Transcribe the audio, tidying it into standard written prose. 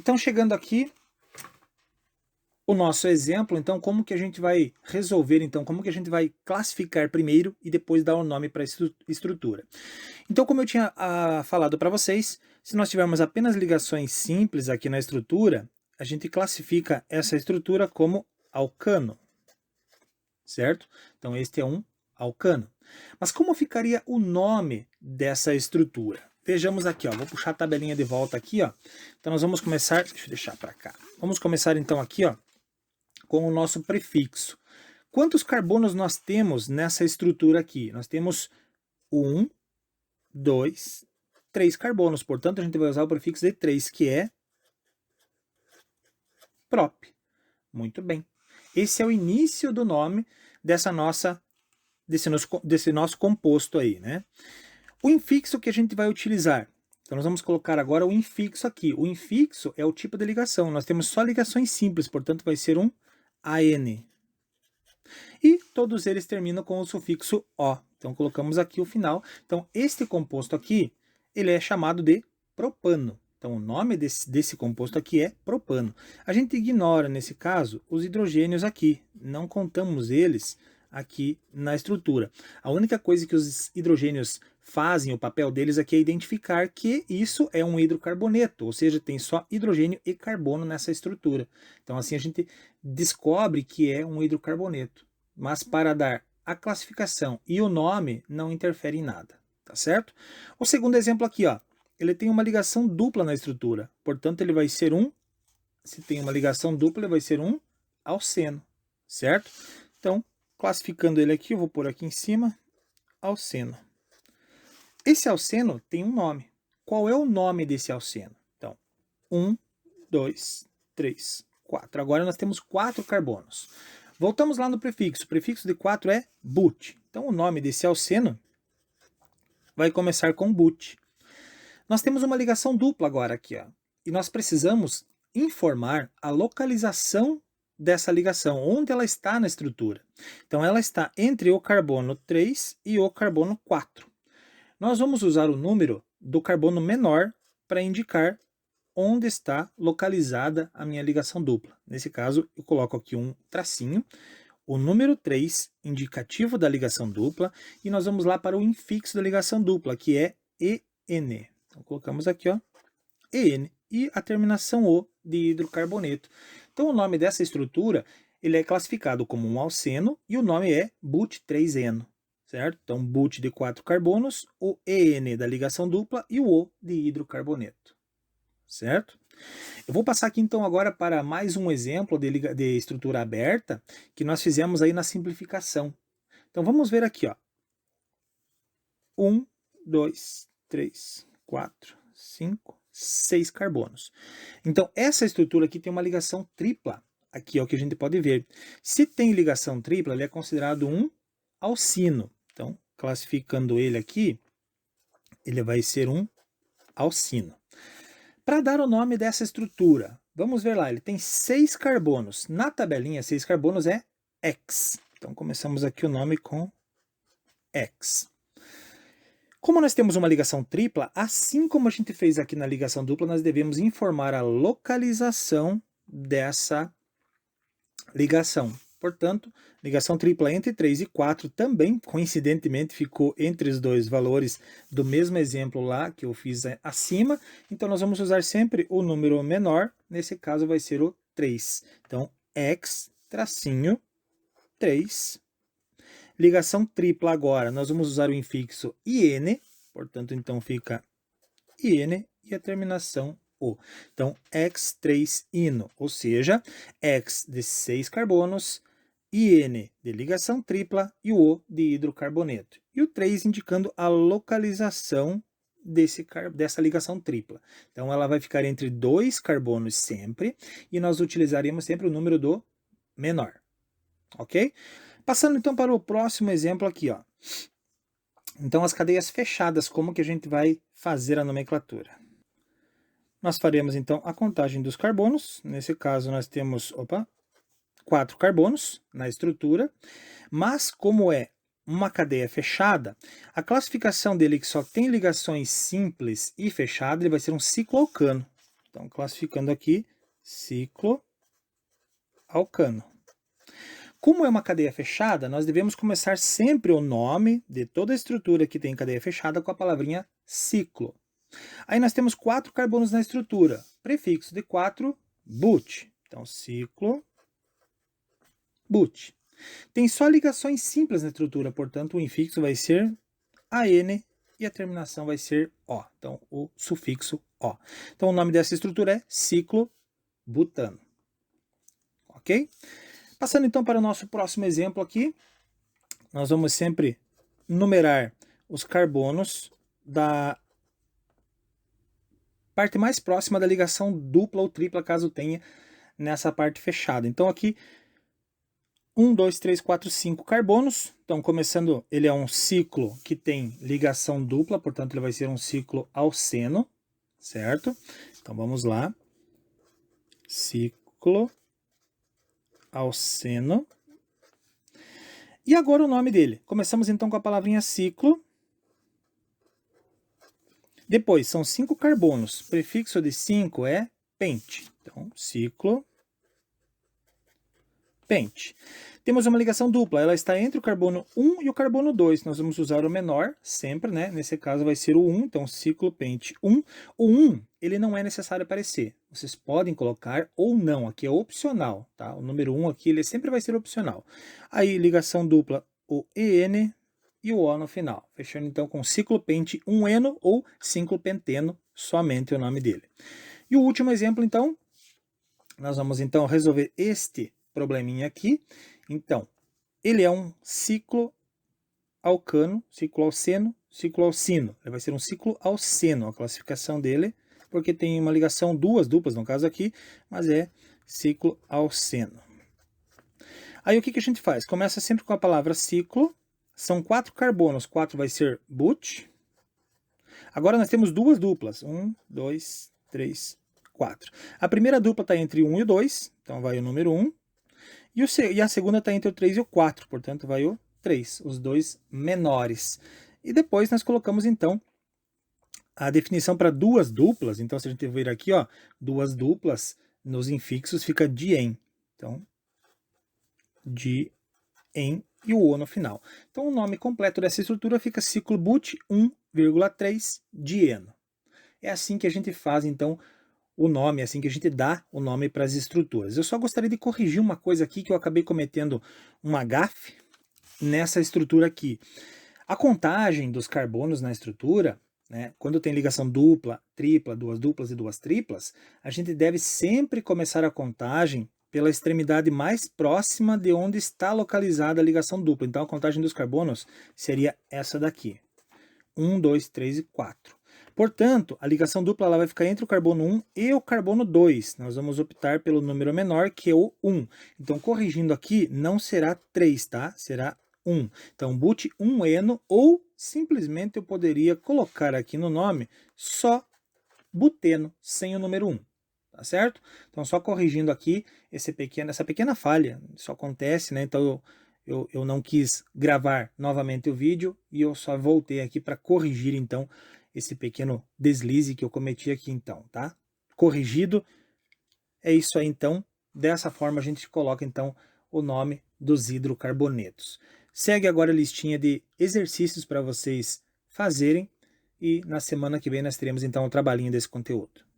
Então, chegando aqui, o nosso exemplo, então, como que a gente vai resolver, então, como que a gente vai classificar primeiro e depois dar o nome para a estrutura. Então, como eu tinha falado para vocês, se nós tivermos apenas ligações simples aqui na estrutura, a gente classifica essa estrutura como alcano, certo? Então, este é um alcano. Mas como ficaria o nome dessa estrutura? Vejamos aqui, ó, vou puxar a tabelinha de volta aqui, ó. Então, nós vamos começar, deixa eu deixar para cá. Vamos começar, então, aqui, ó, com o nosso prefixo. Quantos carbonos nós temos nessa estrutura aqui? Nós temos 1, 2, 3 carbonos. Portanto, a gente vai usar o prefixo de 3, que é prop. Muito bem. Esse é o início do nome desse nosso composto aí, né? O infixo que a gente vai utilizar. Então, nós vamos colocar agora o infixo aqui. O infixo é o tipo de ligação. Nós temos só ligações simples, portanto, vai ser um AN. E todos eles terminam com o sufixo O. Então, colocamos aqui o final. Então, este composto aqui, ele é chamado de propano. Então, o nome desse composto aqui é propano. A gente ignora, nesse caso, os hidrogênios aqui. Não contamos eles aqui na estrutura. A única coisa que os hidrogênios fazem, o papel deles aqui é identificar que isso é um hidrocarboneto, ou seja, tem só hidrogênio e carbono nessa estrutura. Então, assim a gente descobre que é um hidrocarboneto. Mas para dar a classificação e o nome não interfere em nada, tá certo? O segundo exemplo aqui, ó, ele tem uma ligação dupla na estrutura, portanto ele vai ser se tem uma ligação dupla, ele vai ser um alceno, certo? Então, classificando ele aqui, eu vou pôr aqui em cima, alceno. Esse alceno tem um nome. Qual é o nome desse alceno? Então, 1, 2, 3, 4. Agora nós temos 4 carbonos. Voltamos lá no prefixo. O prefixo de 4 é but. Então, o nome desse alceno vai começar com but. Nós temos uma ligação dupla agora aqui, ó. E nós precisamos informar a localização dessa ligação, onde ela está na estrutura. Então, ela está entre o carbono 3 e o carbono 4. Nós vamos usar o número do carbono menor para indicar onde está localizada a minha ligação dupla. Nesse caso, eu coloco aqui um tracinho, o número 3, indicativo da ligação dupla, e nós vamos lá para o infixo da ligação dupla, que é EN. Então, colocamos aqui, ó, EN, e a terminação O de hidrocarboneto. Então, o nome dessa estrutura, ele é classificado como um alceno, e o nome é but3eno. Certo? Então, but de 4 carbonos, o EN da ligação dupla e o O de hidrocarboneto. Certo? Eu vou passar aqui então agora para mais um exemplo de estrutura aberta que nós fizemos aí na simplificação. Então vamos ver aqui, ó. 1, 2, 3, 4, 5, 6 carbonos. Então essa estrutura aqui tem uma ligação tripla. Aqui é o que a gente pode ver. Se tem ligação tripla, ele é considerado um alcino. Então, classificando ele aqui, ele vai ser um alcino. Para dar o nome dessa estrutura, vamos ver lá, ele tem 6 carbonos. Na tabelinha, 6 carbonos é X. Então, começamos aqui o nome com X. Como nós temos uma ligação tripla, assim como a gente fez aqui na ligação dupla, nós devemos informar a localização dessa ligação. Portanto, ligação tripla entre 3 e 4 também, coincidentemente, ficou entre os dois valores do mesmo exemplo lá que eu fiz acima. Então, nós vamos usar sempre o número menor. Nesse caso, vai ser o 3. Então, X, tracinho, 3. Ligação tripla agora, nós vamos usar o infixo IN. Portanto, então, fica IN e a terminação O. Então, X3-ino, ou seja, X de 6 carbonos, IN de ligação tripla e o O de hidrocarboneto. E o 3 indicando a localização dessa ligação tripla. Então, ela vai ficar entre 2 carbonos sempre, e nós utilizaremos sempre o número do menor. Ok? Passando então para o próximo exemplo aqui, ó. Então, as cadeias fechadas, como que a gente vai fazer a nomenclatura? Nós faremos então a contagem dos carbonos. Nesse caso, nós temos 4 carbonos na estrutura, mas como é uma cadeia fechada, a classificação dele que só tem ligações simples e fechadas, ele vai ser um cicloalcano. Então, classificando aqui, cicloalcano. Como é uma cadeia fechada, nós devemos começar sempre o nome de toda a estrutura que tem cadeia fechada com a palavrinha ciclo. Aí nós temos 4 carbonos na estrutura. Prefixo de 4, but. Então, ciclo, but. Tem só ligações simples na estrutura, portanto, o infixo vai ser AN e a terminação vai ser O. Então, o sufixo O. Então, o nome dessa estrutura é ciclobutano. Ok? Passando então para o nosso próximo exemplo aqui, nós vamos sempre numerar os carbonos da parte mais próxima da ligação dupla ou tripla, caso tenha nessa parte fechada. Então aqui, 1, 2, 3, 4, 5 carbonos. Então começando, ele é um ciclo que tem ligação dupla, portanto ele vai ser um ciclo alceno, certo? Então vamos lá. Ciclo alceno. E agora o nome dele. Começamos então com a palavrinha ciclo. Depois, são 5 carbonos. Prefixo de 5 é pente. Então, ciclo pente. Temos uma ligação dupla. Ela está entre o carbono 1 e o carbono 2. Nós vamos usar o menor sempre, né? Nesse caso vai ser o 1. Então, ciclo pente 1. O 1, ele não é necessário aparecer. Vocês podem colocar ou não. Aqui é opcional, tá? O número 1 aqui, ele sempre vai ser opcional. Aí, ligação dupla, o EN e o O no final. Fechando então com ciclopente 1-eno ou ciclopenteno, somente o nome dele. E o último exemplo, então, nós vamos então resolver este probleminha aqui. Então, ele é um cicloalcano, cicloalceno, cicloalcino. Ele vai ser um cicloalceno, a classificação dele, porque tem uma ligação, duas duplas no caso aqui, mas é cicloalceno. Aí o que a gente faz? Começa sempre com a palavra ciclo. São 4 carbonos, 4 vai ser but. Agora nós temos duas duplas, 1, 2, 3, 4. A primeira dupla está entre o 1 e o 2, então vai o número 1. E a segunda está entre o 3 e o 4, portanto vai o 3, os dois menores. E depois nós colocamos então a definição para duas duplas. Então se a gente ver aqui, ó, duas duplas nos infixos fica dien. Então, dien e o O no final. Então o nome completo dessa estrutura fica ciclo but 1,3 dieno. É assim que a gente faz então o nome, é assim que a gente dá o nome para as estruturas. Eu só gostaria de corrigir uma coisa aqui que eu acabei cometendo uma gafe nessa estrutura aqui. A contagem dos carbonos na estrutura, né, quando tem ligação dupla, tripla, duas duplas e duas triplas, a gente deve sempre começar a contagem pela extremidade mais próxima de onde está localizada a ligação dupla. Então a contagem dos carbonos seria essa daqui. 1, 2, 3 e 4. Portanto, a ligação dupla ela vai ficar entre o carbono 1 e o carbono 2. Nós vamos optar pelo número menor, que é o 1. Então, corrigindo aqui, não será 3, tá? Será 1. Então, but 1-eno, ou simplesmente eu poderia colocar aqui no nome só buteno, sem o número 1. Tá certo? Então, só corrigindo aqui essa pequena falha. Isso acontece, né? Então, eu não quis gravar novamente o vídeo e eu só voltei aqui para corrigir, então, esse pequeno deslize que eu cometi aqui, então, tá? Corrigido. É isso aí, então. Dessa forma, a gente coloca, então, o nome dos hidrocarbonetos. Segue agora a listinha de exercícios para vocês fazerem e na semana que vem nós teremos, então, o trabalhinho desse conteúdo.